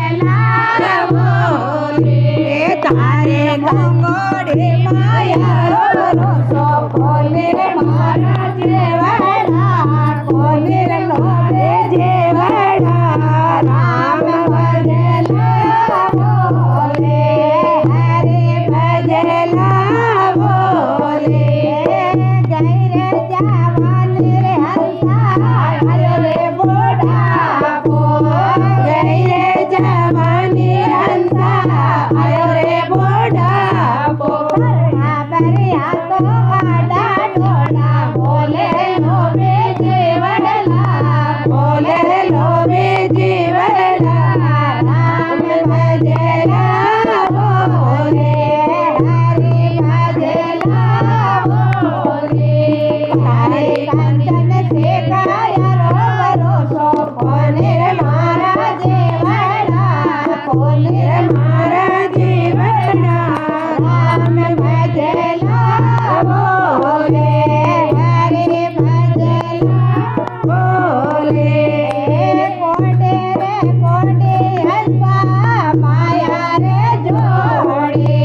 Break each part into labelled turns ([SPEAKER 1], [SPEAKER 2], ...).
[SPEAKER 1] ભજલા બોલે તારે ગંગોડે માયા ભરોસો કોને મારા જેવડા કોને લોભે જેવડા રામ ભજલા બોલે હરે ભજલા બોલે ગૈરે જવાન રે હંસા હરે બોડા પો ગૈરે જવાન હંસા હરે બોડા પો બરિયા તો આડા ડોડા બોલે લોભે જીવડલા બોલે લોભે જીવડલા રામ ભજલા બોલે હરિ ભજલા બોલે તારે કાંચન શેખાયા ભરોસો કોને મારા જેવડા કોને મારા જેવડા રામ ભજલા બોલે હરિ ભજલા બોલે કોડે રે કોડે હસવા માયા રે જોડે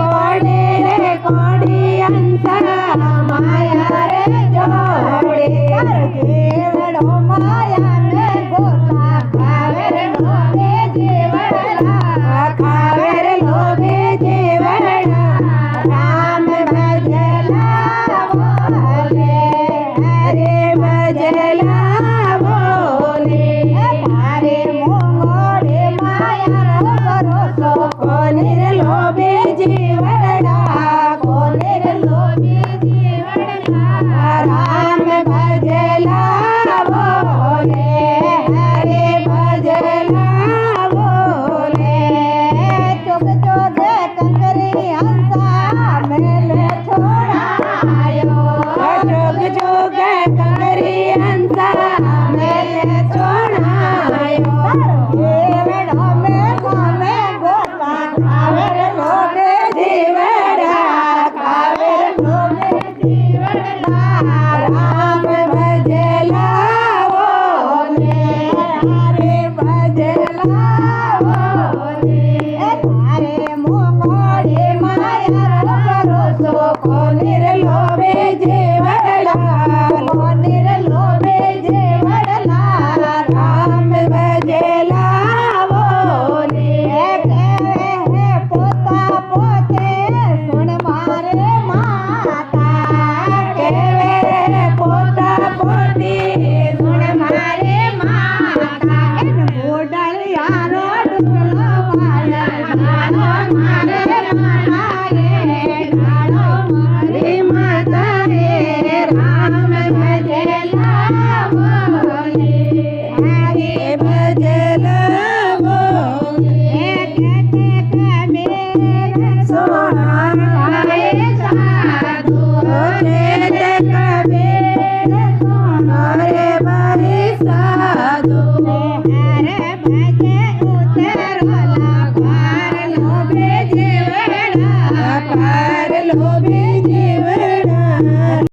[SPEAKER 1] કોડે રે કોડે હંસા માયા રે જોડે કેવડો માયા ને ગોતા ખાવેર લોભે જીવડા ખાવેર લોભે જીવડા રામ ભજલા બોલે હરે ભજલા બોલે તારે મોંગોડે માયા ભરોસો કોને લોભે જીવડા કોને લોભે જીવડા રામ ભજલા બોલે હરે ભજલા બોલે ચુગ ચુગ કંકરી હંસા મેલે છોડાયો ચુગ ચુગ કંકરી હંસા મેલે છોડાયો કેવડો મે કોને ગોતા ખાવેર લોભે જીવડા ખાવેર લોભે જીવડા રામ ભજલા બોલે હરે ભજલા બોલે તારે મોંગોડે માયા ભરોસો કોને લોભે જીવડા કોને લોભે જીવડા રામ ભજલા બોલે હે પોતા પોતે સુણ મારે માતા કેવે પોતા પોતી સુણ મારે માતા એન ગોડળિયાનો ડુકલો મારા મારે માતા રે ગાળો મારી માતા રે રામ ભજલા બોલે હરે ભજલા બોલે કતે કબીર સોના રે સાધુ કતે કબીર સોના રે મારી સાધુ હરે ભજે ઉતરોલા પાર લોભે જીવડા પાર લોભે